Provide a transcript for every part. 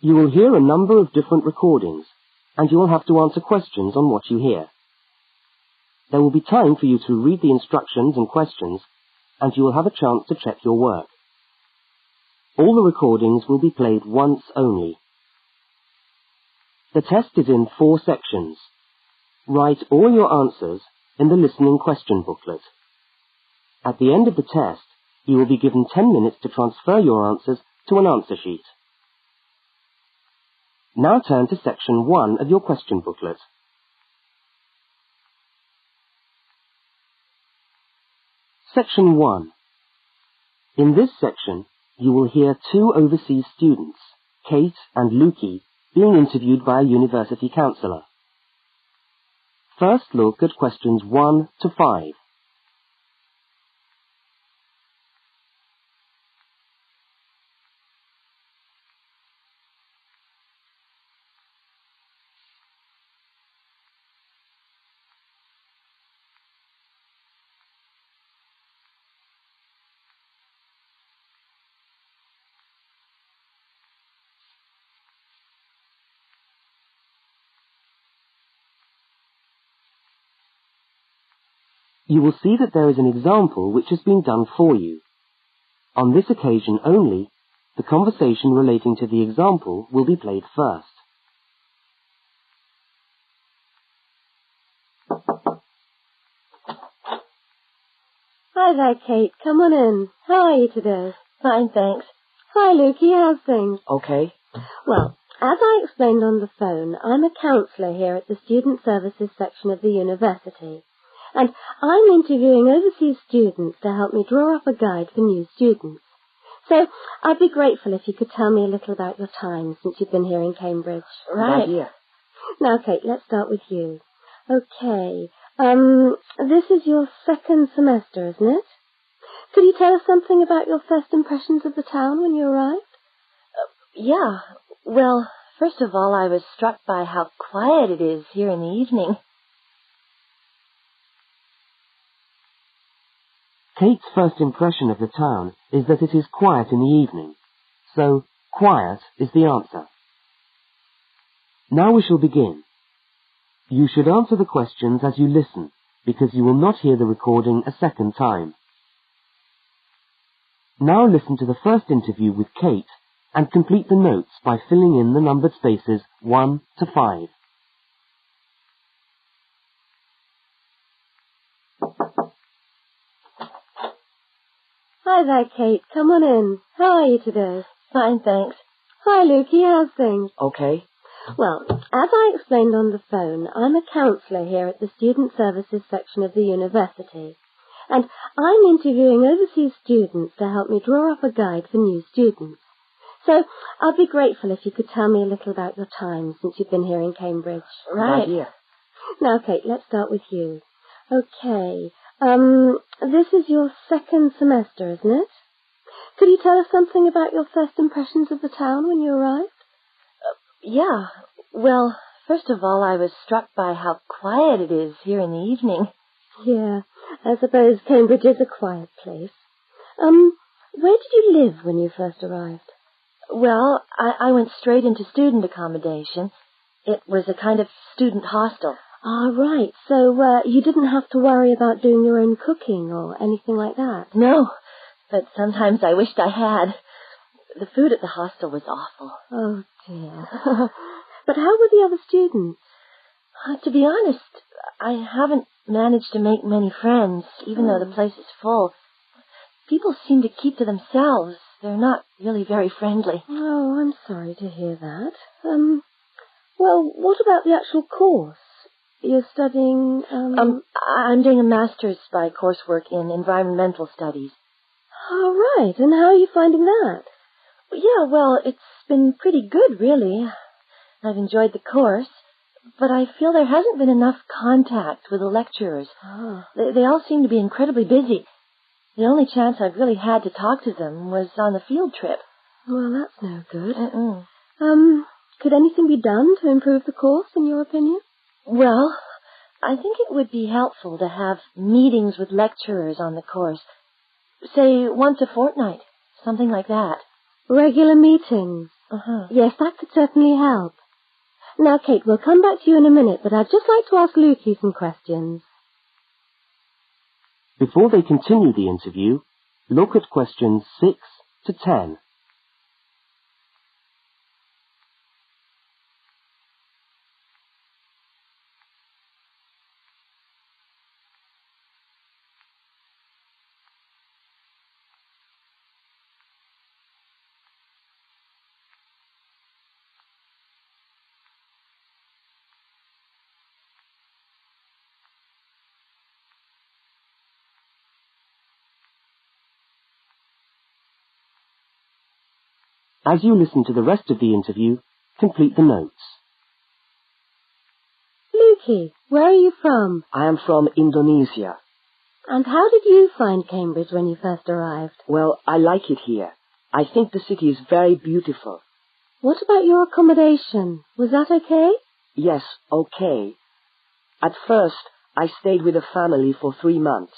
You will hear a number of different recordings, and you will have to answer questions on what you hear. There will be time for you to read the instructions and questions, and you will have a chance to check your work. All the recordings will be played once only. The test is in 4 sections. Write all your answers in the listening question booklet. At the end of the test, you will be given 10 minutes to transfer your answers to an answer sheet. Now turn to section 1 of your question booklet. Section 1. In this section, you will hear 2 overseas students, Kate and Lukey, being interviewed by a university counsellor. First look at questions 1 to 5. You will see that there is an example which has been done for you. On this occasion only, the conversation relating to the example will be played first. Hi there, Kate. Come on in. How are you today? Fine, thanks. Hi, Lukey. How's things? Okay. Well, as I explained on the phone, I'm a counsellor here at the Student Services section of the university. And I'm interviewing overseas students to help me draw up a guide for new students. So I'd be grateful if you could tell me a little about your time since you've been here in Cambridge. Right. Good idea. Now, Kate, let's start with you. Okay. This is your 2nd semester, isn't it? Could you tell us something about your first impressions of the town when you arrived? Yeah. Well, first of all, I was struck by how quiet it is here in the evening. Kate's first impression of the town is that it is quiet in the evening, so quiet is the answer. Now we shall begin. You should answer the questions as you listen, because you will not hear the recording a second time. Now listen to the first interview with Kate and complete the notes by filling in the numbered spaces 1 to 5. Hi there, Kate. Come on in. How are you today? Fine, thanks. Hi, Lukey. How's things? Okay. Well, as I explained on the phone, I'm a counsellor here at the Student Services section of the university. And I'm interviewing overseas students to help me draw up a guide for new students. So I'd be grateful if you could tell me a little about your time since you've been here in Cambridge. Right. Good idea. Now, Kate, let's start with you. Okay. This is your 2nd semester, isn't it? Could you tell us something about your first impressions of the town when you arrived? Yeah. Well, first of all, I was struck by how quiet it is here in the evening. Yeah, I suppose Cambridge is a quiet place. Where did you live when you first arrived? Well, I went straight into student accommodation. It was a kind of student hostel. Ah, right. So, you didn't have to worry about doing your own cooking or anything like that? No, but sometimes I wished I had. The food at the hostel was awful. Oh, dear. But how were the other students? To be honest, I haven't managed to make many friends, even though the place is full. People seem to keep to themselves. They're not really very friendly. Oh, I'm sorry to hear that. Well, what about the actual course? You're studying, I'm doing a master's by coursework in environmental studies. Oh, right. And how are you finding that? Yeah, well, it's been pretty good, really. I've enjoyed the course, but I feel there hasn't been enough contact with the lecturers. Oh. They all seem to be incredibly busy. The only chance I've really had to talk to them was on the field trip. Well, that's no good. Mm-mm. Could anything be done to improve the course, in your opinion? Well, I think it would be helpful to have meetings with lecturers on the course. Say, once a fortnight, something like that. Regular meetings? Uh-huh. Yes, that could certainly help. Now, Kate, we'll come back to you in a minute, but I'd just like to ask Lukey some questions. Before they continue the interview, look at questions 6 to 10. As you listen to the rest of the interview, complete the notes. Lukey, where are you from? I am from Indonesia. And how did you find Cambridge when you first arrived? Well, I like it here. I think the city is very beautiful. What about your accommodation? Was that okay? Yes, okay. At first, I stayed with a family for 3 months.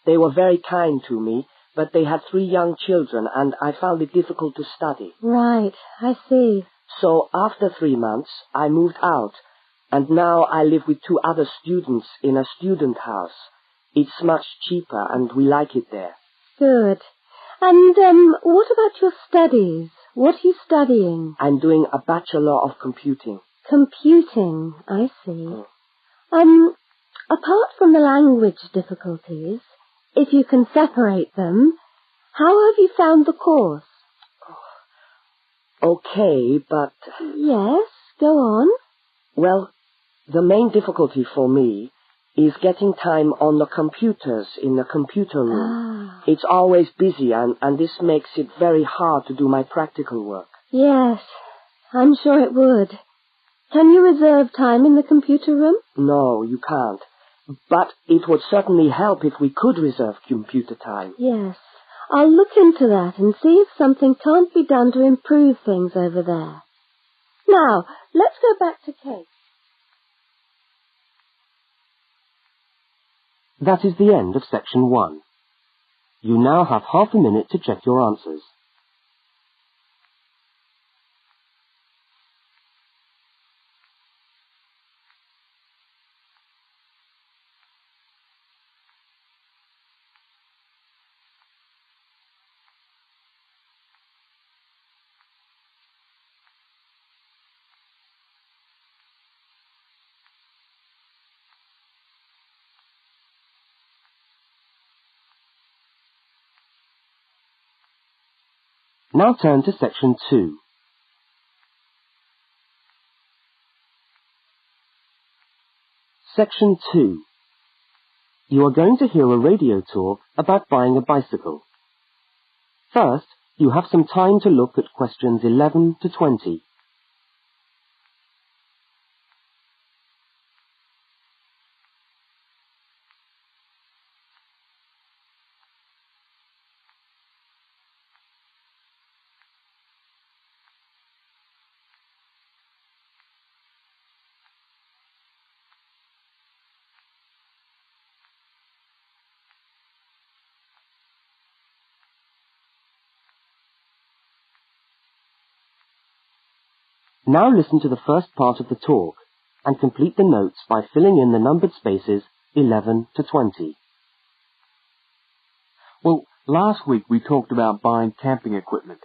They were very kind to me, but they had 3 young children and I found it difficult to study. Right, I see. So after 3 months, I moved out, and now I live with 2 other students in a student house. It's much cheaper and we like it there. Good. And what about your studies? What are you studying? I'm doing a Bachelor of Computing. Computing, I see. Apart from the language difficulties, if you can separate them, how have you found the course? Okay, but... Yes, go on. Well, the main difficulty for me is getting time on the computers in the computer room. It's always busy and this makes it very hard to do my practical work. Yes, I'm sure it would. Can you reserve time in the computer room? No, you can't. But it would certainly help if we could reserve computer time. Yes, I'll look into that and see if something can't be done to improve things over there. Now, let's go back to Kate. That is the end of section 1. You now have half a minute to check your answers. Now turn to section 2. Section 2. You are going to hear a radio tour about buying a bicycle. First, you have some time to look at questions 11 to 20. Now listen to the first part of the talk and complete the notes by filling in the numbered spaces 11 to 20. Well, last week we talked about buying camping equipment,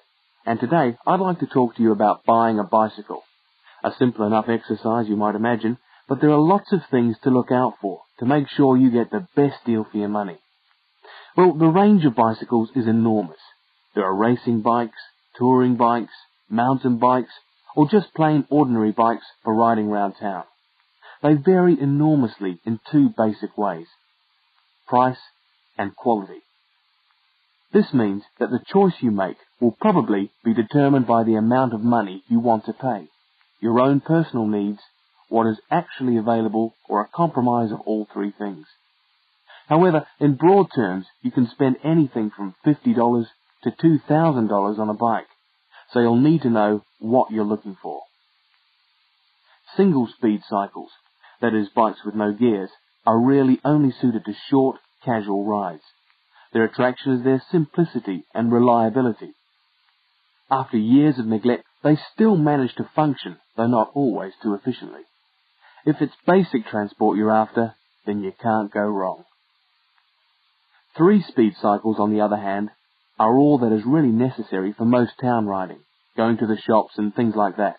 and today I'd like to talk to you about buying a bicycle. A simple enough exercise, you might imagine, but there are lots of things to look out for to make sure you get the best deal for your money. Well, the range of bicycles is enormous. There are racing bikes, touring bikes, mountain bikes, or just plain ordinary bikes for riding around town. They vary enormously in 2 basic ways: price and quality. This means that the choice you make will probably be determined by the amount of money you want to pay, your own personal needs, what is actually available, or a compromise of all 3 things. However, in broad terms, you can spend anything from $50 to $2,000 on a bike, so you'll need to know what you're looking for. Single-speed cycles, that is bikes with no gears, are really only suited to short, casual rides. Their attraction is their simplicity and reliability. After years of neglect, they still manage to function, though not always too efficiently. If it's basic transport you're after, then you can't go wrong. 3-speed cycles, on the other hand, are all that is really necessary for most town riding, going to the shops and things like that.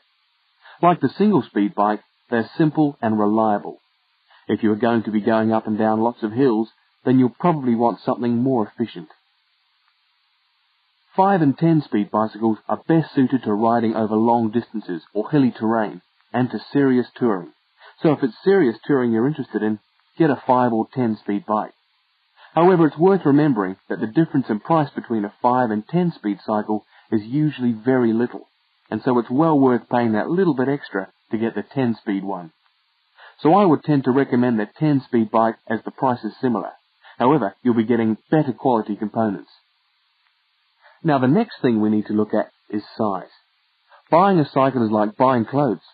Like the single-speed bike, they're simple and reliable. If you are going to be going up and down lots of hills, then you'll probably want something more efficient. 5 and 10-speed bicycles are best suited to riding over long distances or hilly terrain and to serious touring. So if it's serious touring you're interested in, get a 5 or 10-speed bike. However, it's worth remembering that the difference in price between a 5 and 10-speed cycle is usually very little, and so it's well worth paying that little bit extra to get the 10-speed one. So I would tend to recommend the 10-speed bike as the price is similar. However, you'll be getting better quality components. Now the next thing we need to look at is size. Buying a cycle is like buying clothes.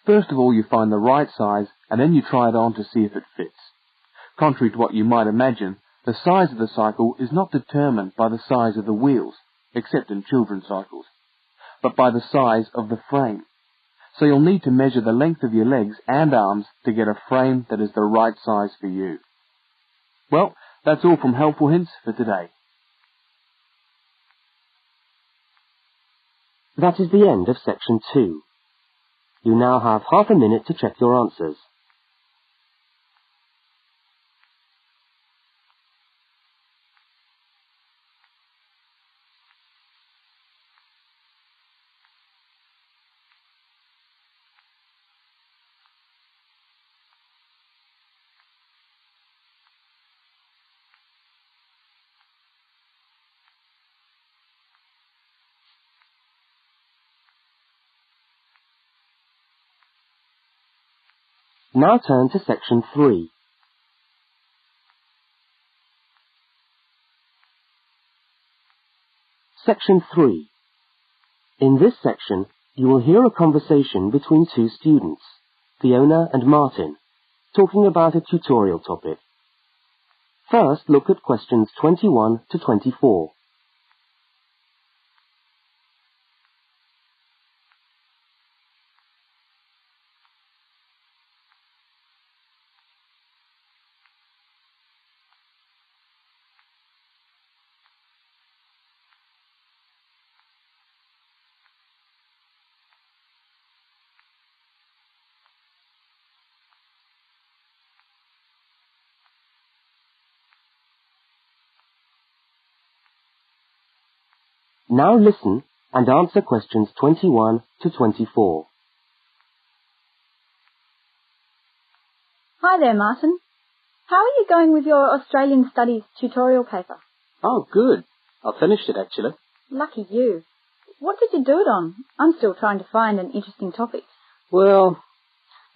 First of all, you find the right size, and then you try it on to see if it fits. Contrary to what you might imagine, the size of the cycle is not determined by the size of the wheels, except in children's cycles, but by the size of the frame. So you'll need to measure the length of your legs and arms to get a frame that is the right size for you. Well, that's all from Helpful Hints for today. That is the end of section 2. You now have half a minute to check your answers. Now turn to section 3. Section 3. In this section, you will hear a conversation between two students, Fiona and Martin, talking about a tutorial topic. First, look at questions 21 to 24. Now listen and answer questions 21 to 24. Hi there, Martin. How are you going with your Australian Studies tutorial paper? Oh, good. I finished it, actually. Lucky you. What did you do it on? I'm still trying to find an interesting topic. Well,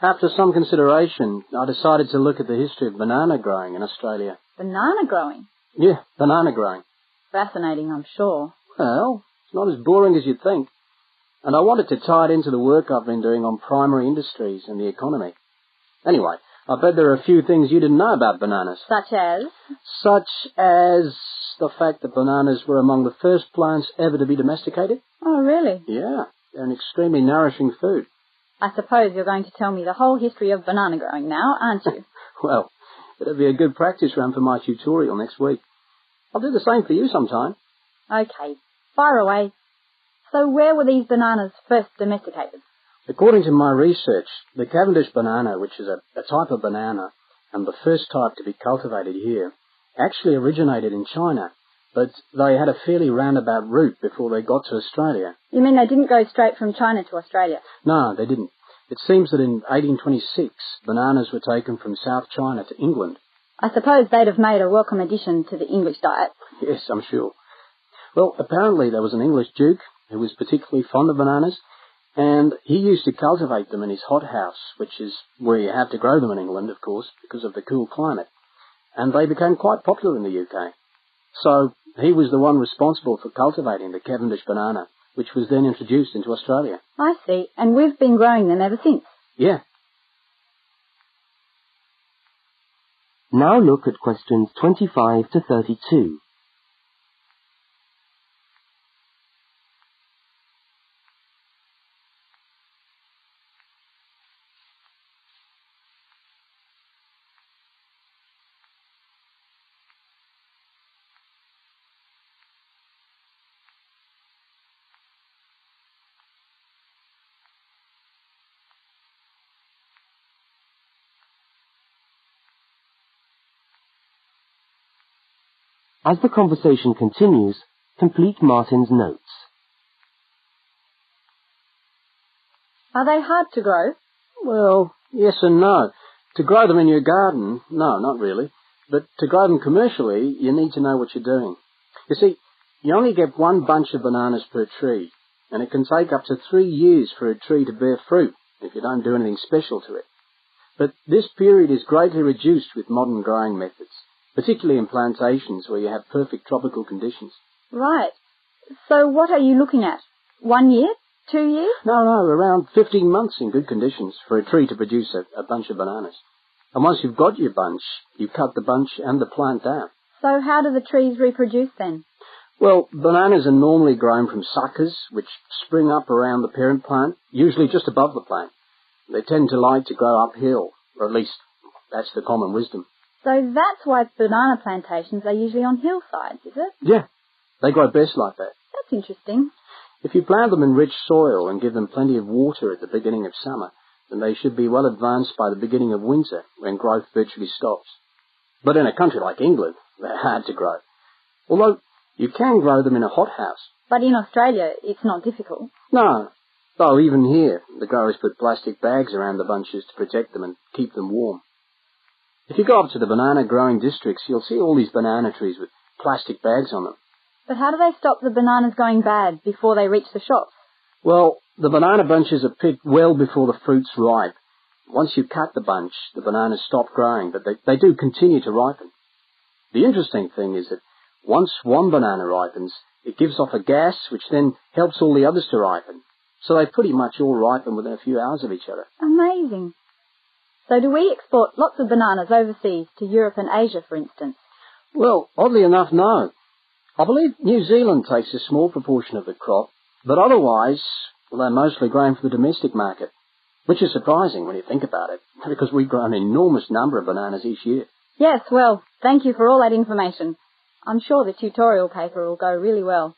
after some consideration, I decided to look at the history of banana growing in Australia. Banana growing? Yeah, banana growing. Fascinating, I'm sure. Well, it's not as boring as you'd think. And I wanted to tie it into the work I've been doing on primary industries and the economy. Anyway, I bet there are a few things you didn't know about bananas. Such as? Such as the fact that bananas were among the first plants ever to be domesticated. Oh, really? Yeah, they're an extremely nourishing food. I suppose you're going to tell me the whole history of banana growing now, aren't you? Well, it'll be a good practice run for my tutorial next week. I'll do the same for you sometime. Okay, fire away. So where were these bananas first domesticated? According to my research, the Cavendish banana, which is a type of banana and the first type to be cultivated here, actually originated in China, but they had a fairly roundabout route before they got to Australia. You mean they didn't go straight from China to Australia? No, they didn't. It seems that in 1826, bananas were taken from South China to England. I suppose they'd have made a welcome addition to the English diet. Yes, I'm sure. Well, apparently there was an English duke who was particularly fond of bananas, and he used to cultivate them in his hothouse, which is where you have to grow them in England, of course, because of the cool climate. And they became quite popular in the UK. So he was the one responsible for cultivating the Cavendish banana, which was then introduced into Australia. I see, and we've been growing them ever since. Yeah. Now look at questions 25 to 32. As the conversation continues, complete Martin's notes. Are they hard to grow? Well, yes and no. To grow them in your garden, no, not really. But to grow them commercially, you need to know what you're doing. You see, you only get one bunch of bananas per tree, and it can take up to 3 years for a tree to bear fruit if you don't do anything special to it. But this period is greatly reduced with modern growing methods, particularly in plantations where you have perfect tropical conditions. Right. So what are you looking at? 1 year? 2 years? No, around 15 months in good conditions for a tree to produce a bunch of bananas. And once you've got your bunch, you cut the bunch and the plant down. So how do the trees reproduce then? Well, bananas are normally grown from suckers, which spring up around the parent plant, usually just above the plant. They tend to like to grow uphill, or at least that's the common wisdom. So that's why banana plantations are usually on hillsides, is it? Yeah, they grow best like that. That's interesting. If you plant them in rich soil and give them plenty of water at the beginning of summer, then they should be well advanced by the beginning of winter, when growth virtually stops. But in a country like England, they're hard to grow. Although you can grow them in a hothouse. But in Australia, it's not difficult. No, though even here, the growers put plastic bags around the bunches to protect them and keep them warm. If you go up to the banana growing districts, you'll see all these banana trees with plastic bags on them. But how do they stop the bananas going bad before they reach the shops? Well, the banana bunches are picked well before the fruit's ripe. Once you cut the bunch, the bananas stop growing, but they do continue to ripen. The interesting thing is that once one banana ripens, it gives off a gas which then helps all the others to ripen. So they pretty much all ripen within a few hours of each other. Amazing. So do we export lots of bananas overseas to Europe and Asia, for instance? Well, oddly enough, no. I believe New Zealand takes a small proportion of the crop, but otherwise, well, they're mostly grown for the domestic market, which is surprising when you think about it, because we grow an enormous number of bananas each year. Yes, well, thank you for all that information. I'm sure the tutorial paper will go really well.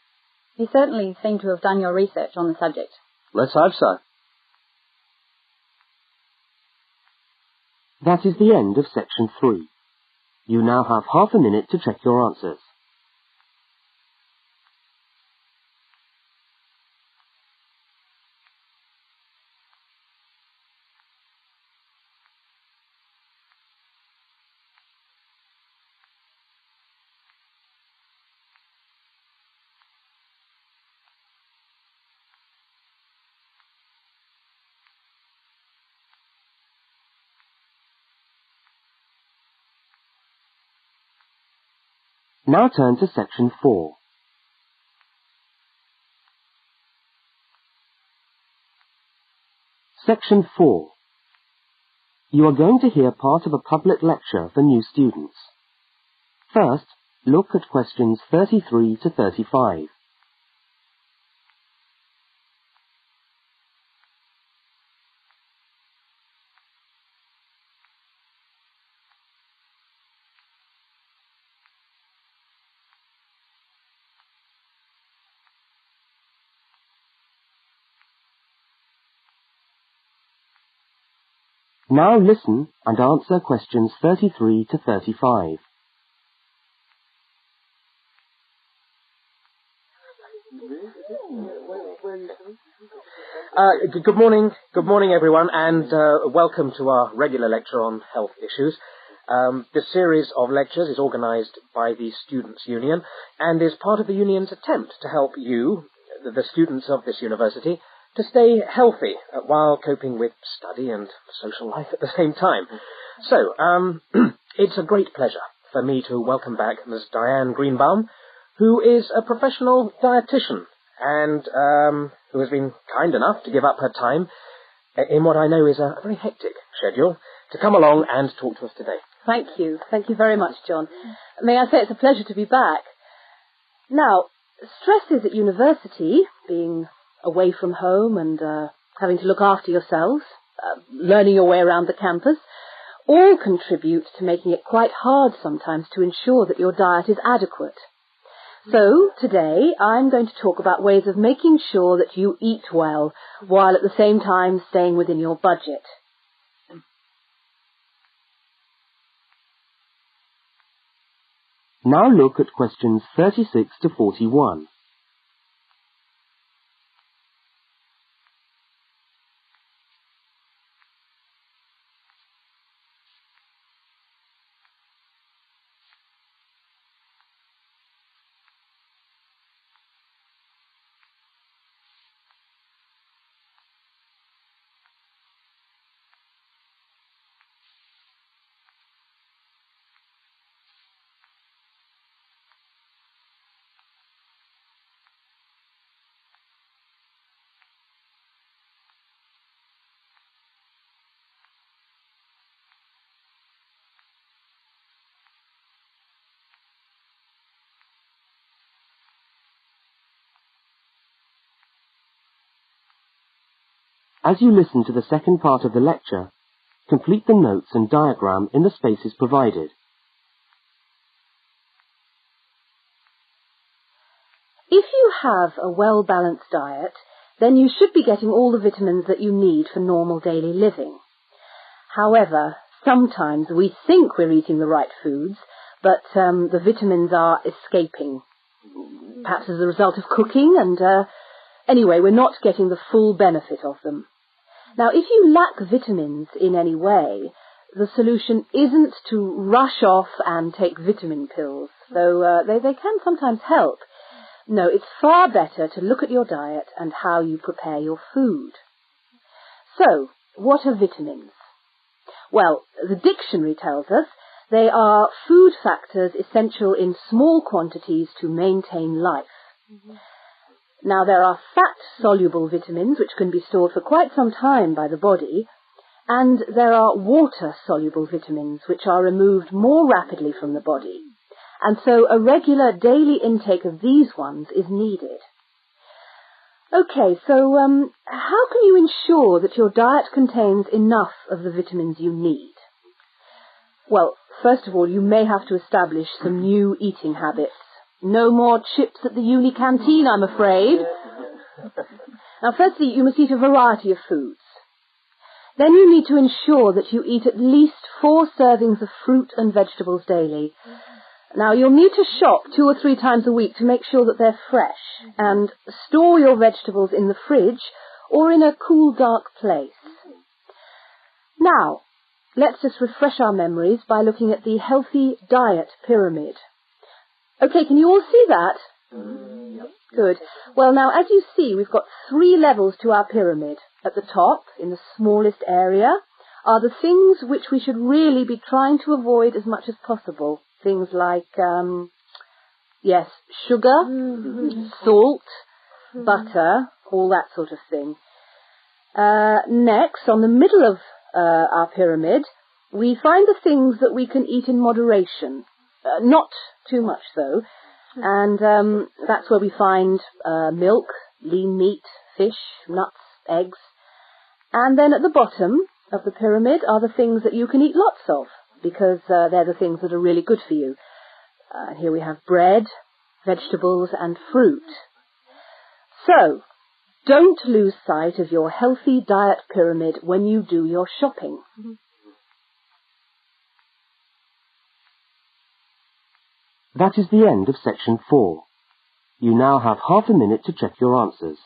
You certainly seem to have done your research on the subject. Let's hope so. That is the end of section 3. You now have half a minute to check your answers. Now turn to section 4. Section 4. You are going to hear part of a public lecture for new students. First, look at questions 33 to 35. Now listen and answer questions 33 to 35. Good morning everyone, and welcome to our regular lecture on health issues. This series of lectures is organised by the Students' Union and is part of the Union's attempt to help you, the students of this university, to stay healthy while coping with study and social life at the same time. So, it's a great pleasure for me to welcome back Ms. Diane Greenbaum, who is a professional dietitian and who has been kind enough to give up her time in what I know is a very hectic schedule to come along and talk to us today. Thank you. Thank you very much, John. May I say it's a pleasure to be back. Now, stresses at university, being away from home and having to look after yourselves, learning your way around the campus, all contribute to making it quite hard sometimes to ensure that your diet is adequate. So, today, I'm going to talk about ways of making sure that you eat well, while at the same time staying within your budget. Now look at questions 36 to 41. As you listen to the second part of the lecture, complete the notes and diagram in the spaces provided. If you have a well-balanced diet, then you should be getting all the vitamins that you need for normal daily living. However, sometimes we think we're eating the right foods, but the vitamins are escaping, perhaps as a result of cooking, and anyway, we're not getting the full benefit of them. Now, if you lack vitamins in any way, the solution isn't to rush off and take vitamin pills, though they can sometimes help. No, it's far better to look at your diet and how you prepare your food. So, what are vitamins? Well, the dictionary tells us they are food factors essential in small quantities to maintain life. Now, there are fat-soluble vitamins which can be stored for quite some time by the body, and there are water-soluble vitamins which are removed more rapidly from the body, and so a regular daily intake of these ones is needed. Okay, so how can you ensure that your diet contains enough of the vitamins you need? Well, first of all, you may have to establish some new eating habits. No more chips at the uni canteen, I'm afraid. Now, firstly, you must eat a variety of foods. Then you need to ensure that you eat at least 4 servings of fruit and vegetables daily. Now, you'll need to shop 2 or 3 times a week to make sure that they're fresh, and store your vegetables in the fridge or in a cool, dark place. Now, let's just refresh our memories by looking at the healthy diet pyramid. Okay, can you all see that? Yep. Good. Well, now, as you see, we've got 3 levels to our pyramid. At the top, in the smallest area, are the things which we should really be trying to avoid as much as possible. Things like, sugar, salt, butter, all that sort of thing. Next, on the middle of our pyramid, we find the things that we can eat in moderation. Not too much, though. And that's where we find milk, lean meat, fish, nuts, eggs. And then at the bottom of the pyramid are the things that you can eat lots of, because they're the things that are really good for you. Here we have bread, vegetables, and fruit. So, don't lose sight of your healthy diet pyramid when you do your shopping. That is the end of section 4. You now have half a minute to check your answers.